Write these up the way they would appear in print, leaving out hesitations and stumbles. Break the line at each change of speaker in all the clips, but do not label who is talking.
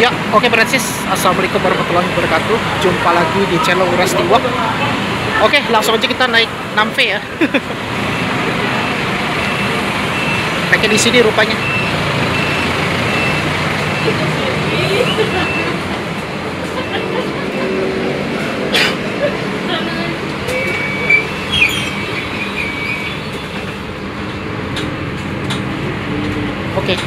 Ya, oke Francis. Assalamualaikum warahmatullahi wabarakatuh. Jumpa lagi di channel Uras Tiwak. Oke, langsung aja kita naik 6V ya. Pakai di sini rupanya. Oke,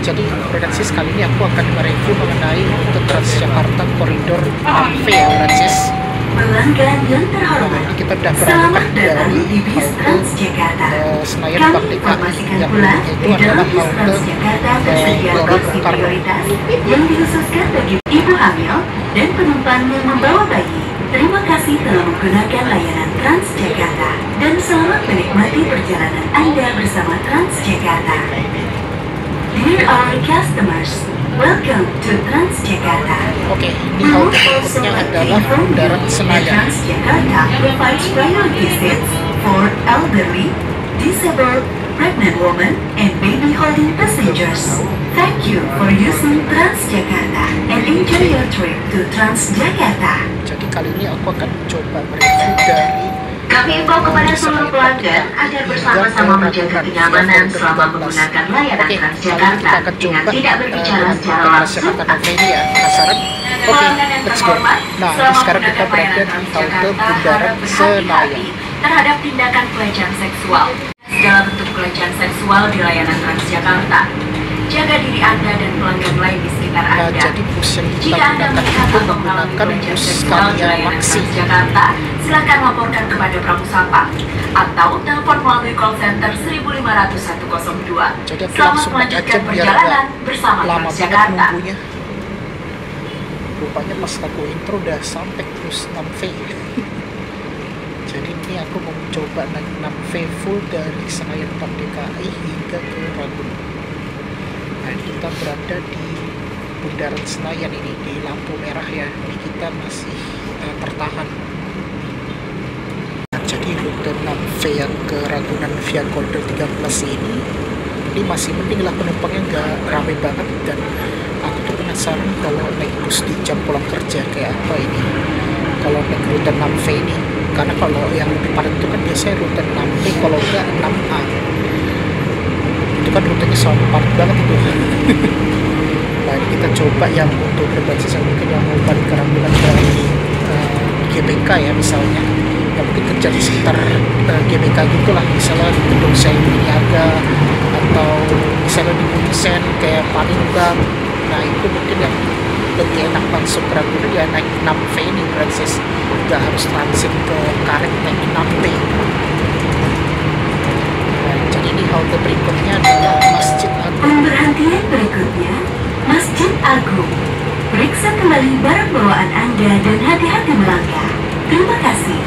jadi Francis kali ini aku akan mereview mengenai rute Transjakarta koridor 6V ya Francis.
Pelanggan yang terhormat,
Ini kita sudah berangkat dari halte Senayan Merdeka yang itu adalah halte Gelora Bung Karno.
yang dikhususkan bagi ibu hamil dan penumpang yang membawa bayi. Terima kasih telah menggunakan layanan Transjakarta dan selamat menikmati perjalanan Anda bersama Transjakarta. Dear our customers, welcome to Transjakarta.
Oke, ini halte berikutnya adalah Bundaran Senayan.
Transjakarta provides priority seats for elderly, disabled, pregnant women, and baby holding passengers. Thank you for using Transjakarta and enjoy your trip to Transjakarta.
Jadi kali ini aku akan coba mereview dari
Kami info kepada seluruh pelanggan agar bersama-sama menjaga kenyamanan selama menggunakan layanan Transjakarta dengan tidak berbicara secara langsung.
ini ya, penasaran? Oke, let's go. Nah, sekarang kita berada di halte Bundaran Senayan.
Terhadap tindakan pelecehan seksual, segala bentuk pelecehan seksual di layanan Transjakarta. Jaga diri Anda dan pelanggan lain di sekitar
Nah,
Anda.
jadi bus yang kita
Jika Anda
gunakan
melihat
itu
atau mengalami
menggunakan
pelecehan
bus
seksual di
Karya
layanan
Maksi.
Transjakarta, silakan laporkan kepada Pramusapa atau telepon melalui call center 15102.
Jadi aku
Selamat
langsung naik aja
melanjutkan
biar
perjalanan
nggak
bersama
lama banget
Transjakarta.
nunggunya. Rupanya pas aku intro udah sampai terus 6V. Jadi ini aku mau coba naik 6V full dari Senayan DKI hingga ke Ragunan. Nah, kita berada di Bundaran Senayan ini, di lampu merah ya. Ini kita masih tertahan. Nah, jadi rute 6V yang ke Ragunan via koridor 13 ini masih mending lah, penumpangnya nggak rame banget. Dan aku tuh penasaran kalau naik bus di jam pulang kerja kayak apa ini kalau naik rute 6V ini. Karena kalau yang lebih padat itu kan biasanya rute 6V, kalau enggak 6A. Itu kan rutenya selalu padat banget itu. Nah, ini kita coba yang untuk berbasis yang mungkin yang mau balik ke Ragunan dari GBK ya misalnya, yang mungkin kerja di sekitar GBK gitulah, misalnya di Gedung Niaga atau misalnya di Punsen kayak Palembang. Nah, itu mungkin yang lebih enak langsung ke Ragunan ya naik 6V ini Francis, nggak harus transit ke Karet naik 6V. Nah, jadi di halte berikutnya adalah Masjid Agung.
Pemberhentian berikutnya, Masjid Agung. Periksa kembali barang bawaan Anda dan hati-hati melangkah. Terima kasih.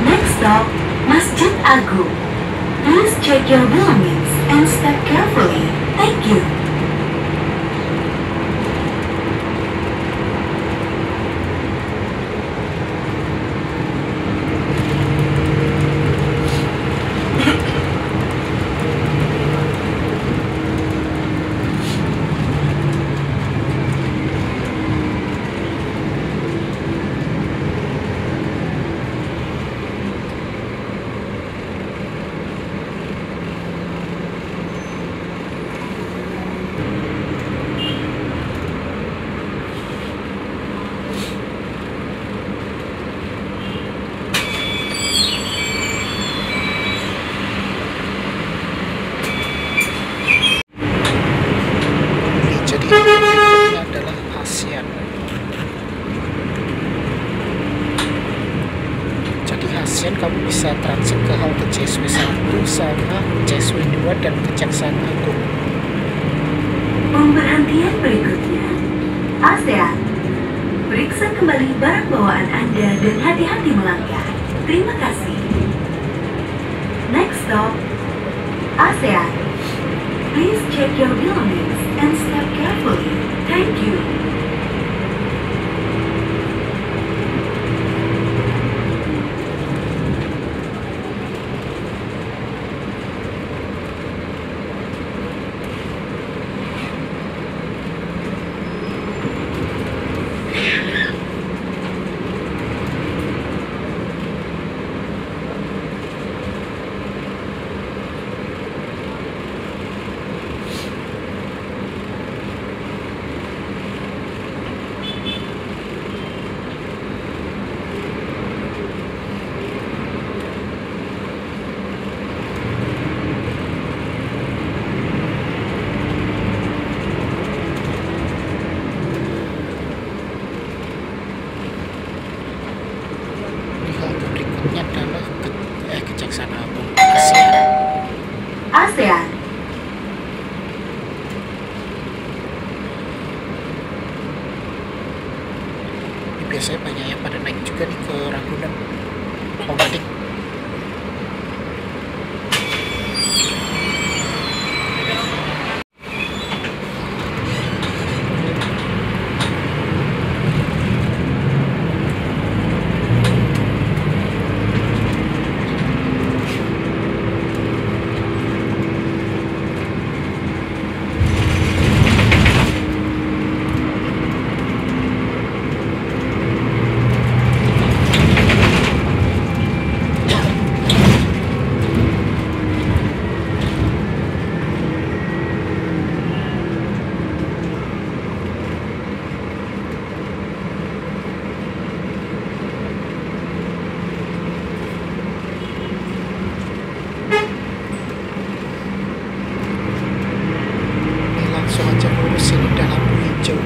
Next stop, Masjid Agung. Please check your belongings and step carefully. Thank you.
Jadi berikutnya adalah ASEAN. Jadi ASEAN kamu bisa transit ke halte CSW 1 sama CSW 2 dan Kejaksaan Agung.
Pemberhentian berikutnya, ASEAN. Periksa kembali barang bawaan Anda dan hati-hati melangkah. Terima kasih. Next stop, ASEAN. Please check your belongings and step carefully. Thank you.
biasanya banyak yang pada naik juga nih ke Ragunan mau balik. Langsung aja lurus ini udah lampu hijau.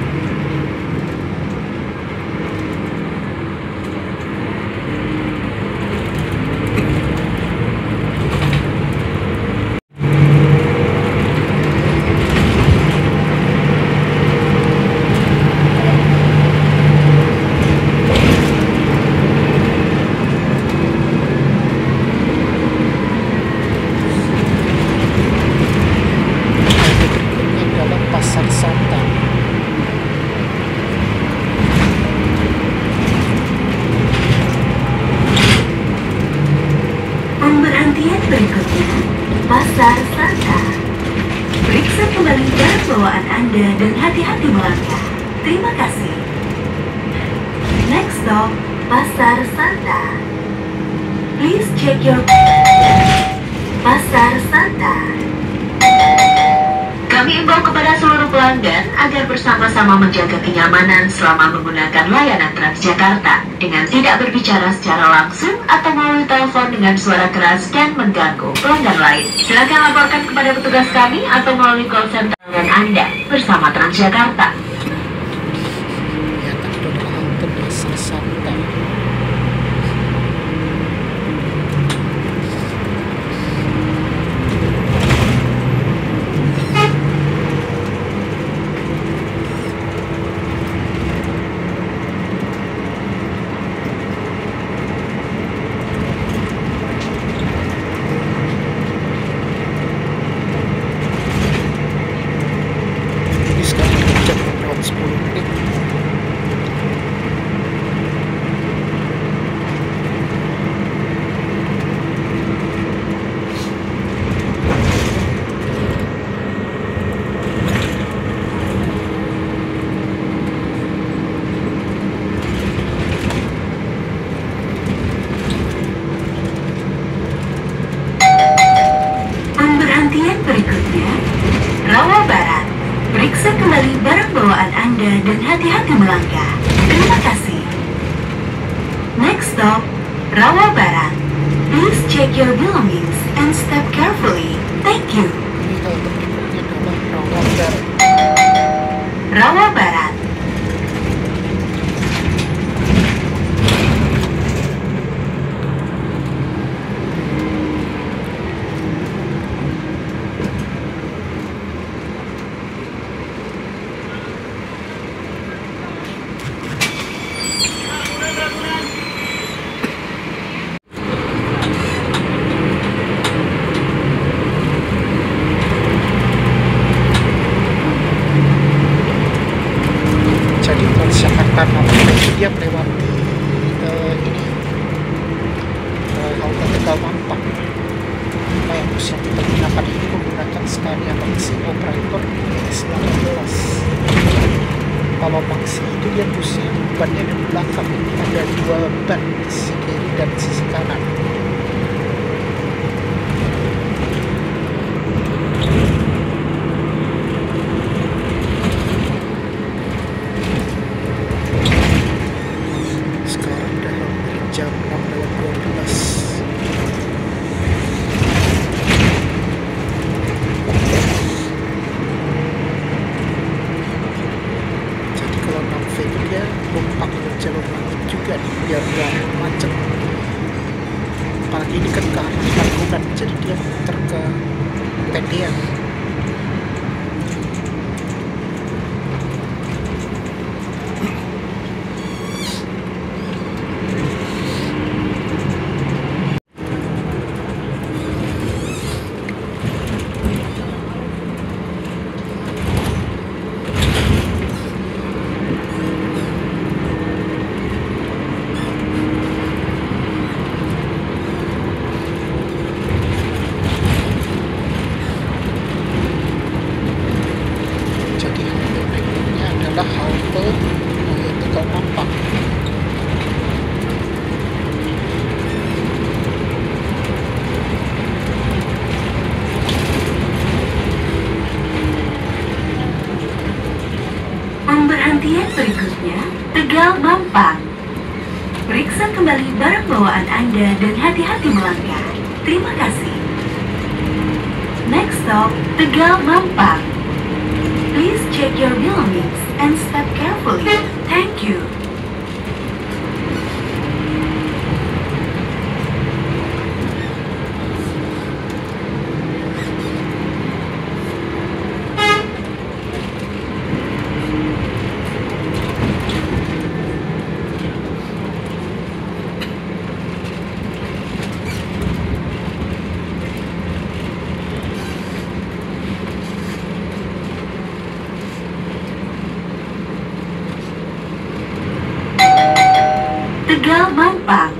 Berikutnya adalah Pasar Santa.
Pemberhentian berikutnya, Pasar Santa. Periksa kembali barang bawaan Anda dan hati-hati melangkah. Terima kasih. Next stop, Pasar Santa. Please check your... Pasar Santa. Kami imbau kepada seluruh pelanggan agar bersama-sama menjaga kenyamanan selama menggunakan layanan Transjakarta dengan tidak berbicara secara langsung atau melalui telepon dengan suara keras dan mengganggu pelanggan lain. Silakan laporkan kepada petugas kami atau melalui call center Anda bersama Transjakarta.
Ya, tadi itu adalah halte Pasar Santa. Ini sekarang jam 10 menit.
Pemberhentian berikutnya, Rawa Barat. Periksa kembali barang bawaan Anda dan hati-hati melangkah. Terima kasih. Next stop, Rawa Barat. Please check your belongings and step carefully. Thank you.
Ini halte berikutnya adalah Rawa Barat.
Rawa Barat.
Jadi Transjakarta namanya itu dia melewati ini halte Tegal Mampang. Nah, yang bus yang kita gunakan ini menggunakan Scania Maxi Operator S18. Kalau Maxi itu dia busnya bannya di belakang, ada dua ban di sisi kiri dan sisi kanan. Sekarang udah hampir jam 6:12. Jadi kalau 6V itu dia numpang ke jalur langit juga nih, biar nggak macet. Apalagi ini kan ke arah Ragunan, jadi dia muter ke Tendean.
Pemberhentian berikutnya, Tegal Mampang. Periksa kembali barang bawaan Anda dan hati-hati melangkah. Terima kasih. Next stop, Tegal Mampang. Please check your belongings and step carefully. Thank you. Tegal Mampang.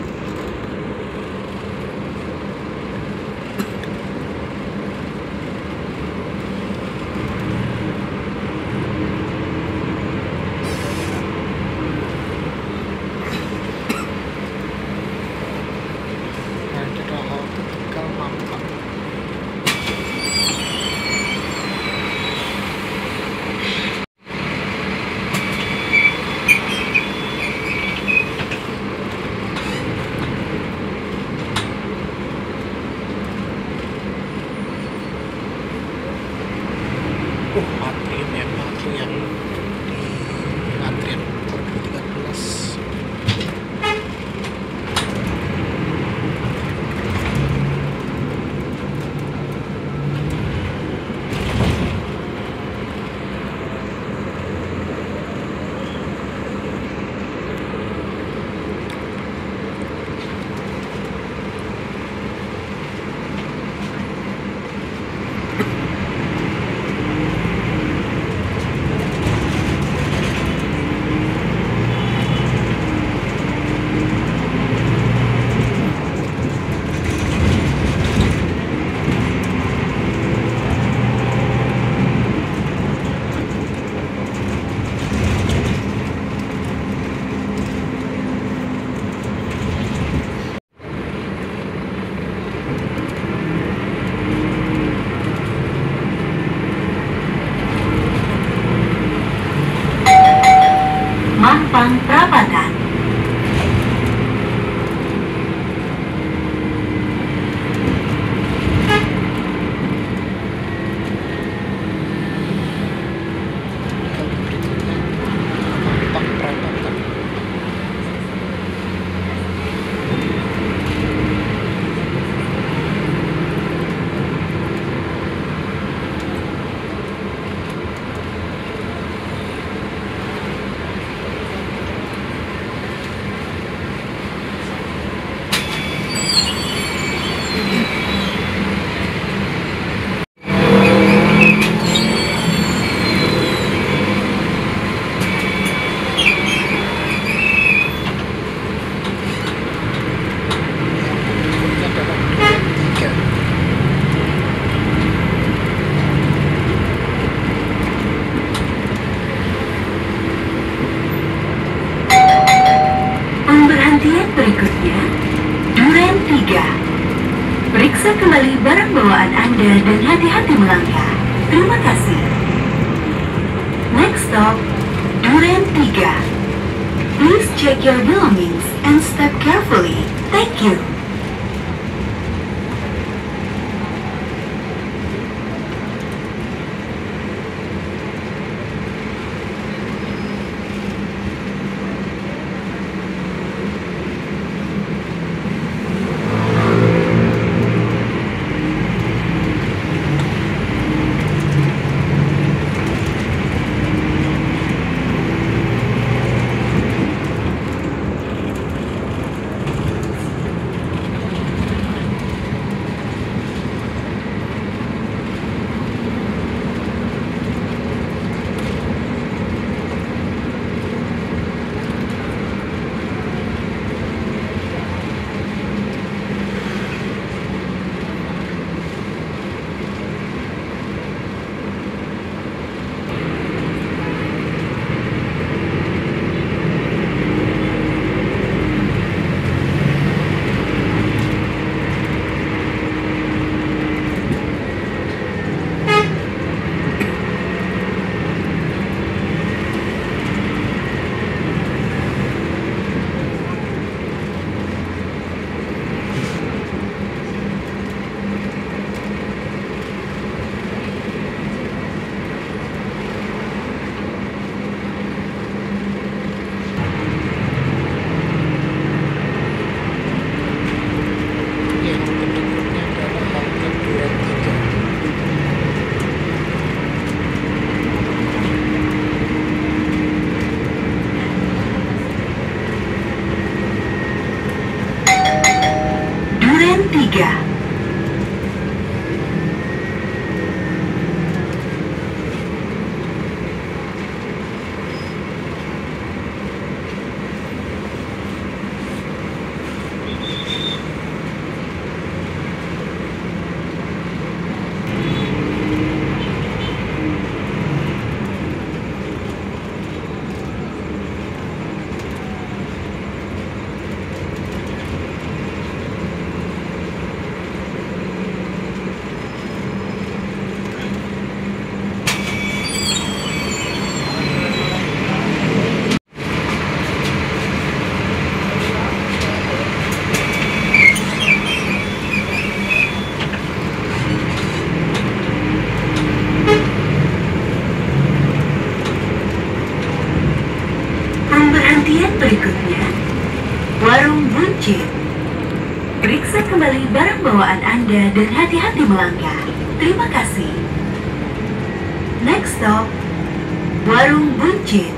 Daerah halte Tegal Mampang. Antrian memang tuh yang di antrian koridor 13.
Mampang Perapatan.
Mampang Perapatan. Berikutnya adalah Duren 3.
Pemberhentian berikutnya, Duren 3. Periksa kembali barang bawaan Anda dan hati-hati melangkah. Terima kasih. Next stop, Duren 3. Please check your belongings and step carefully. Thank you. Pemberhentian berikutnya, Warung Buncit. Periksa kembali barang bawaan Anda dan hati-hati melangkah. Terima kasih. Next stop, Warung Buncit.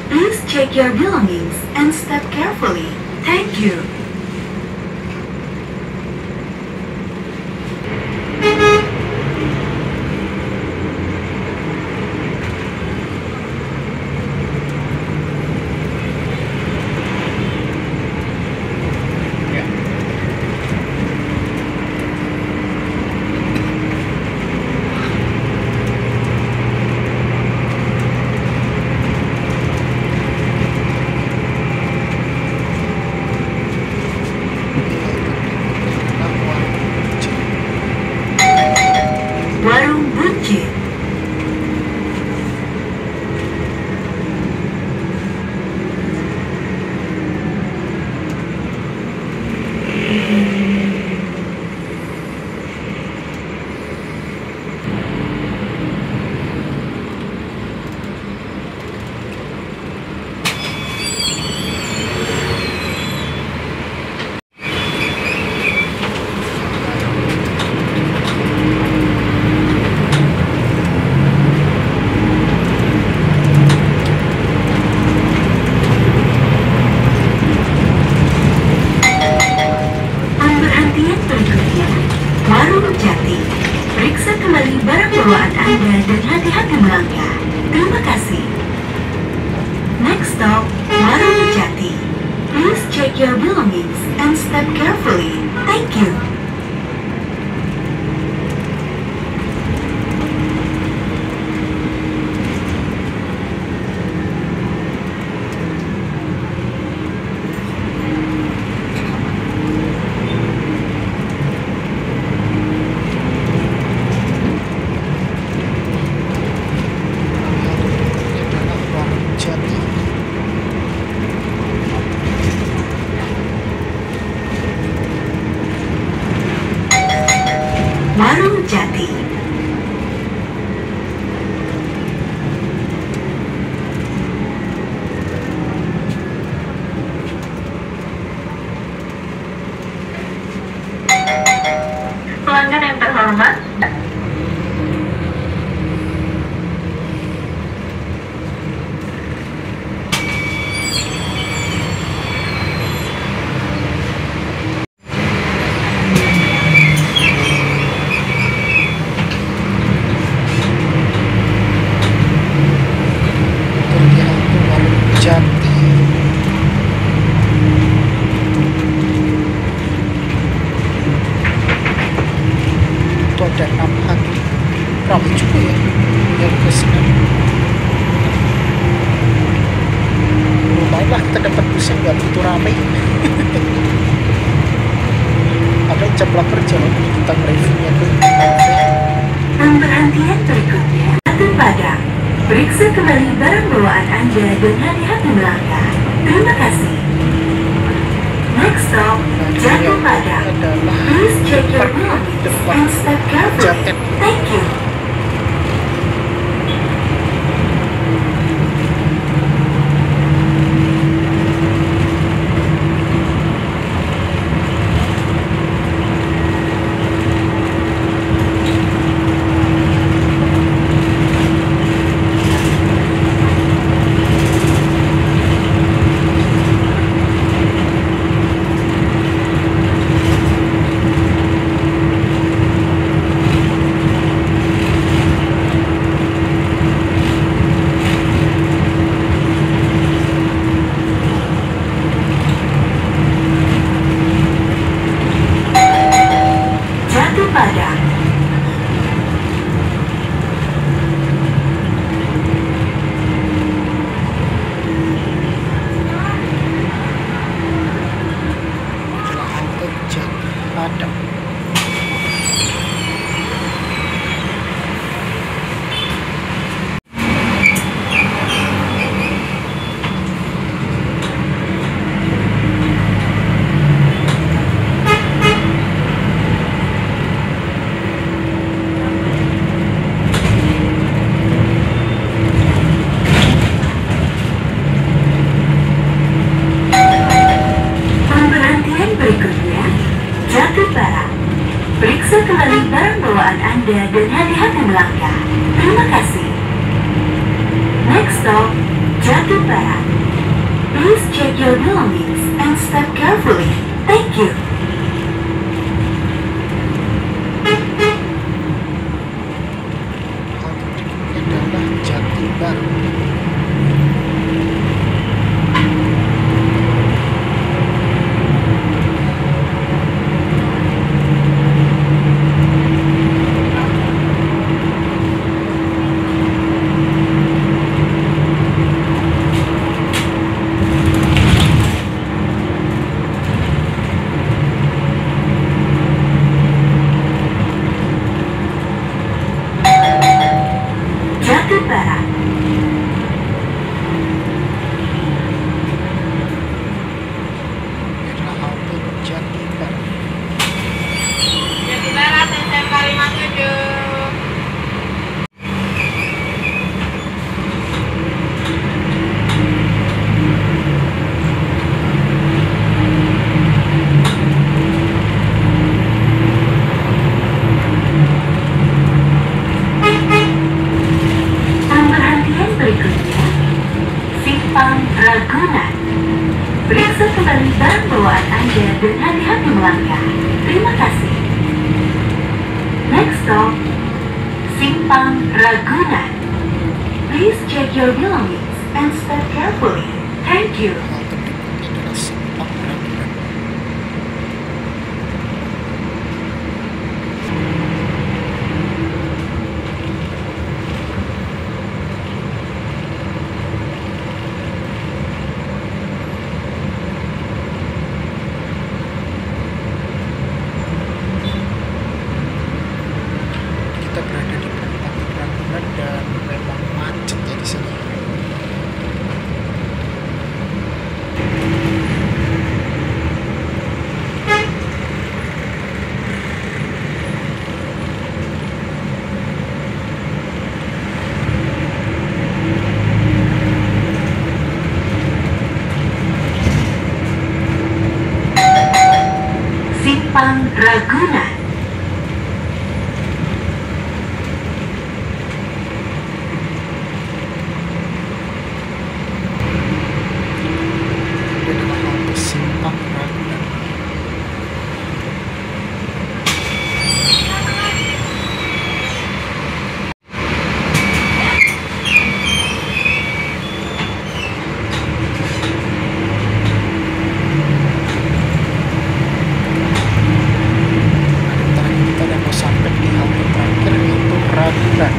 Please check your belongings and step carefully. Thank you. Warung Buncit. Pemberhentian berikutnya, Warung Jati. Periksa kembali barang bawaan Anda dan hati-hati melangkah. Terima kasih. Next stop, Warung Jati. Please check your belongings and step carefully. Thank you.
adalah Warung Jati.
Warung Jati. Pelanggan yang terhormat,
Terlihat Warung Jati. Itu ada 6 hantu. Ramai juga ya yang kesini. Lumayan lah kita dapat pusing, nggak begitu ramai. Ada jam kerja loh tentang reviewnya tuh.
pemberhentian berikutnya, Batu Padang. Periksa kembali barang bawaan Anda dan hati-hati melangkah. Terima kasih. Next stop, Jatu Padang.
Adalah
Please check your belongings and step carefully.
Jatet.
Thank you. Anda dan hati-hati melangkah. Terima kasih. Next stop, Jati Barat. Please check your belongings and step carefully. Thank you.
Adalah Jati Baru.
Jati Barat.
Adalah halte Jati Baru.
Jati Barat SMK 57.
Pemberhentian berikutnya, Simpang Ragunan. Periksa kembali barang bawaan Anda dan hati-hati melangkah. Terima kasih. Next stop, Simpang Ragunan. Please check your belongings and step carefully. Thank you.
Halte berikutnya adalah Simpang Ragunan. Kita berada di perempatan Ragunan dan memang macet ya di sini.
Simpang Ragunan.
Ini adalah halte Simpang Ragunan. Bentar lagi kita udah mau sampai di halte terakhir yaitu Ragunan.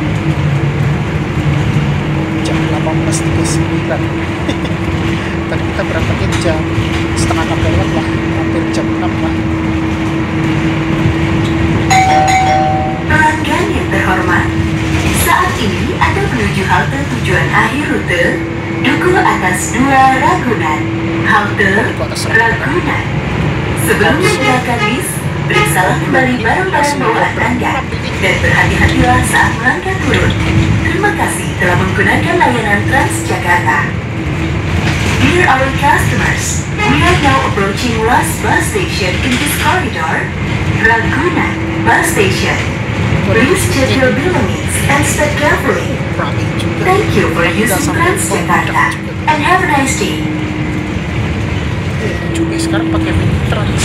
Jam 18.39. Tadi kita berangkatnya jam setengah 6 lewat lah, hampir jam 6 lah.
Pelanggan yang terhormat, saat ini Anda menuju halte tujuan akhir rute Duku Atas 2 Ragunan, halte Ragunan. Sebelum meninggalkan bis, periksalah kembali barang-barang bawaan Anda dan berhati-hatilah saat melangkah turun. Terima kasih telah menggunakan layanan Transjakarta. Dear our customers, we are now approaching last bus station in this corridor, Ragunan Bus Station. Please check your belongings and step carefully.
Rame juga.
Thank you for
Udah
using
sampai
Transjakarta and have a nice day.
juga sekarang pakai Trans.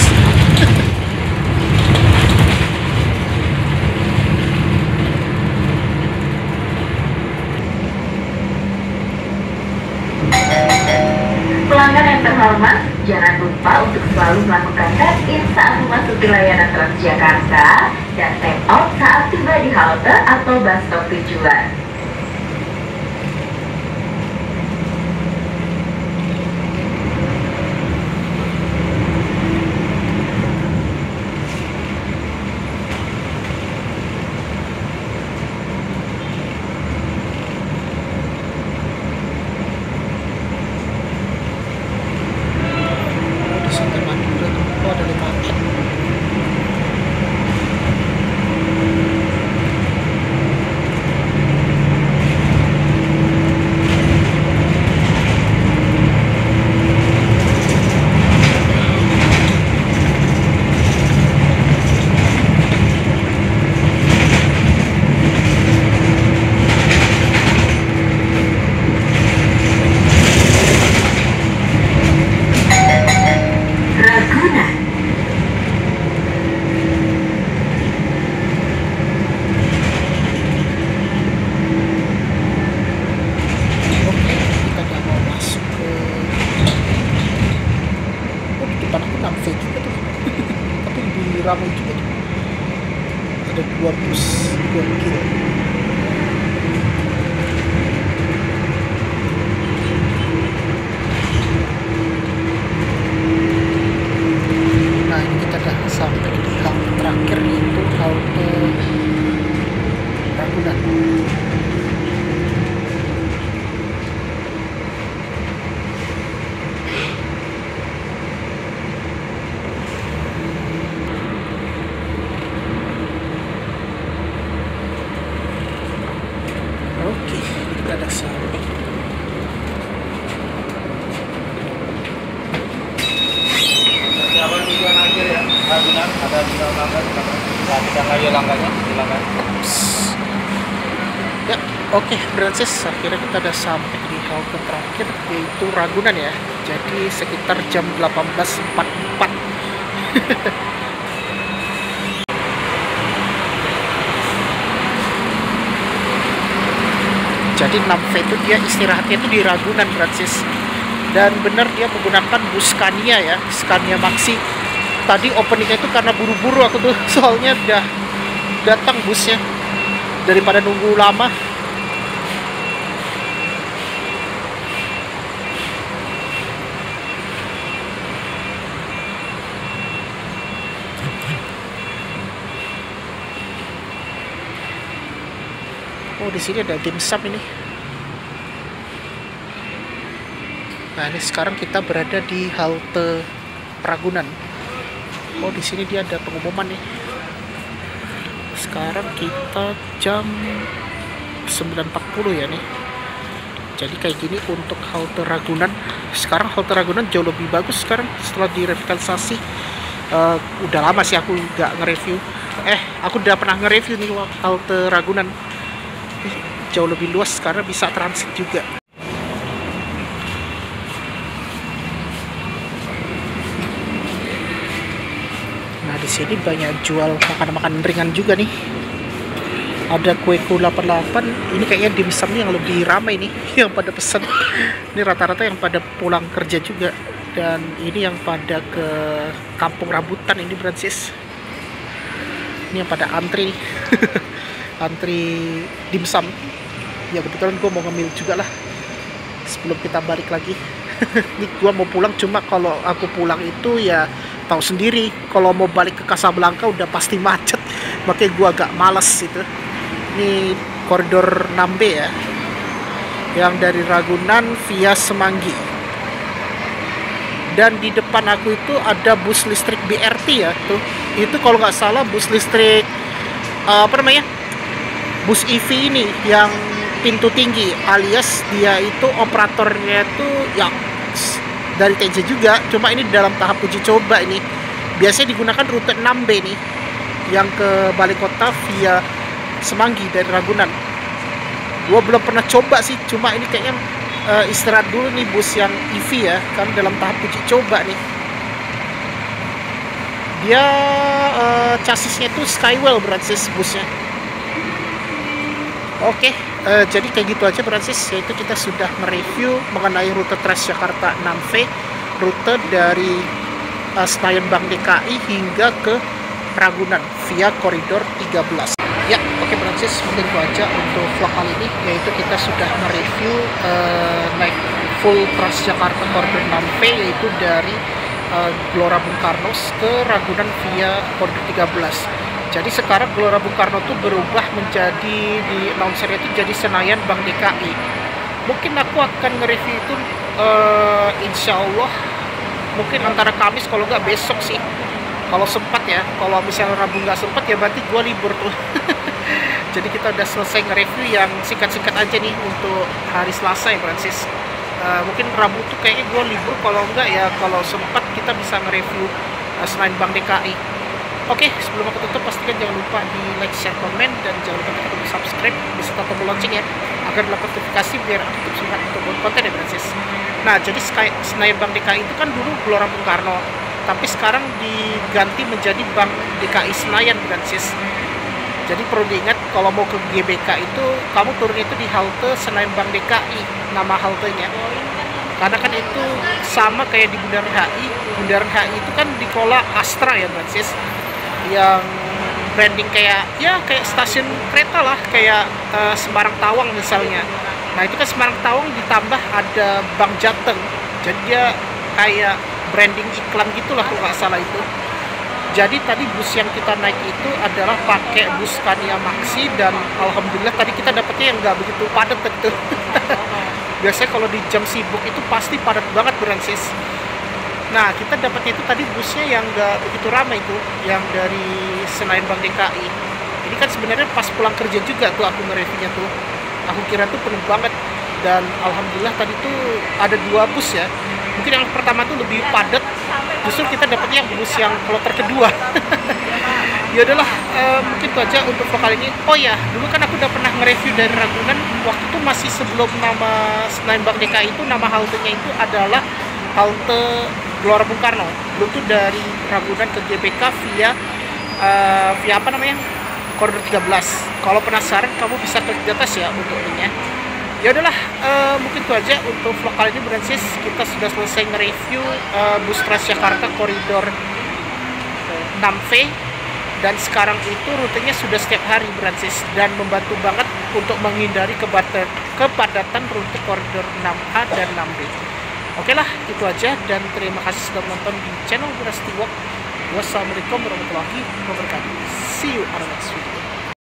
Pelanggan yang terhormat, jangan lupa untuk selalu melakukan check-in saat memasuki layanan Transjakarta dan take out saat tiba di halte atau bus stop tujuan.
Di Santa Madura tuh kok ada 5 M. ramai juga tuh. Ada 2 bus, 2 kilo. Nah, ini kita udah sampai di halte terakhir, yaitu halte Ragunan. Oke, kita udah sampai.
Siapa tujuan akhir ya? Ragunan ada di Langgan, kita lagi Langgannya, silakan.
Ya, oke, Francis, akhirnya kita udah sampai di halte terakhir, yaitu Ragunan ya. Jadi sekitar jam 18.44. Jadi 6V itu dia istirahatnya itu di Ragunan, Francis. Dan benar dia menggunakan bus Scania ya, Scania Maxi. Tadi openingnya itu karena buru-buru aku tuh, soalnya udah datang busnya daripada nunggu lama. Oh, di sini ada dimsum ini. Nah, ini sekarang kita berada di halte Ragunan. Oh, di sini dia ada pengumuman nih. Sekarang kita jam 9.40 ya nih. Jadi kayak gini untuk halte Ragunan. Sekarang halte Ragunan jauh lebih bagus sekarang setelah direvitalisasi. Udah lama sih aku nggak nge-review. Aku udah pernah nge-review nih halte Ragunan. Jauh lebih luas karena bisa transit juga. Nah, di sini banyak jual makanan-makanan ringan juga nih. Ada kueku 88. Ini kayaknya dimsum yang lebih ramai nih yang pada pesan. Ini rata-rata yang pada pulang kerja juga. Dan ini yang pada ke Kampung Rambutan ini, Francis. Ini yang pada antri nih. Antri dimsum. Ya kebetulan gue mau ngemil juga lah sebelum kita balik lagi. Ini gue mau pulang, cuma kalau aku pulang itu ya tahu sendiri, kalau mau balik ke Casablanca udah pasti macet, makanya gue agak males itu. Ini koridor 6B ya, yang dari Ragunan via Semanggi. Dan di depan aku itu ada bus listrik BRT ya tuh. Itu kalau nggak salah bus listrik bus EV ini yang pintu tinggi, alias dia itu operatornya itu ya dari TJ juga, cuma ini dalam tahap uji coba ini. Biasanya digunakan rute 6B nih, yang ke Balai Kota via Semanggi dari Ragunan. Gua belum pernah coba sih, cuma ini kayaknya istirahat dulu nih bus yang EV ya, kan dalam tahap uji coba nih. Dia chassisnya tuh Skywell, Francis, busnya. Oke, jadi kayak gitu aja, Francis. Yaitu kita sudah mereview mengenai rute Transjakarta 6V, rute dari Senayan Bank DKI hingga ke Ragunan via koridor 13. Ya, oke, Francis, mungkin itu aja untuk vlog kali ini. Yaitu kita sudah mereview naik full Transjakarta koridor 6V, yaitu dari Gelora Bung Karno ke Ragunan via koridor 13. Jadi sekarang Gelora Bung Karno itu berubah menjadi, di announcer itu jadi Senayan Bank DKI. Mungkin aku akan nge-review itu insya Allah mungkin antara Kamis, kalau nggak besok sih, kalau sempat ya. Kalau misalnya Rabu nggak sempat ya berarti gue libur tuh. Jadi kita udah selesai nge-review yang singkat-singkat aja nih untuk hari Selasa ya, Francis. Mungkin Rabu tuh kayaknya gue libur, kalau enggak ya kalau sempat kita bisa nge-review Senayan Bank DKI. Oke, sebelum aku tutup, pastikan jangan lupa di like, share, komen, dan jangan lupa tekan tombol subscribe beserta tombol lonceng ya, agar dapat notifikasi biar aku tetap semangat untuk buat konten ya, Francis. Nah, jadi Senayan Bank DKI itu kan dulu Gelora Bung Karno, tapi sekarang diganti menjadi Bank DKI Senayan, Francis. Jadi perlu diingat, kalau mau ke GBK itu kamu turun itu di halte Senayan Bank DKI, nama haltenya. Karena kan itu sama kayak di Bundaran HI. Bundaran HI itu kan dikelola Astra ya, Francis. yang branding kayak stasiun kereta lah, kayak Semarang Tawang misalnya. Nah itu kan Semarang Tawang ditambah ada Bank Jateng, jadi dia kayak branding iklan gitulah kalau nggak salah itu. Jadi tadi bus yang kita naik itu adalah pakai bus Scania Maxi, dan alhamdulillah tadi kita dapetnya yang nggak begitu padat gitu. Biasanya kalau di jam sibuk itu pasti padat banget Brancis. Nah kita dapatnya itu tadi busnya yang nggak begitu ramai itu, yang dari Senayan Bank DKI. Ini kan sebenarnya pas pulang kerja juga tuh aku nge-reviewnya tuh. Aku kira tuh penuh banget, dan alhamdulillah tadi tuh ada 2 bus ya. Mungkin yang pertama tuh lebih padat, justru kita dapatnya yang bus yang kloter kedua. Ya udahlah, mungkin itu aja untuk vlog kali ini. Oh ya, dulu kan aku udah pernah nge-review dari Ragunan, waktu itu masih sebelum nama Senayan Bank DKI itu, nama haltenya itu adalah halte Gelora Bung Karno. Dulu tuh dari Ragunan ke GBK via apa namanya, koridor 13. Kalau penasaran kamu bisa klik di atas ya untuk linknya. Ya udahlah, mungkin itu aja untuk vlog kali ini Brancis. Kita sudah selesai nge-review bus Transjakarta koridor 6V, dan sekarang itu rutenya sudah setiap hari Brancis, dan membantu banget untuk menghindari kepadatan rute koridor 6A dan 6B. Oke lah, itu aja, dan terima kasih sudah menonton di channel Brasti Walk. Wassalamualaikum warahmatullahi wabarakatuh. See you on the next video.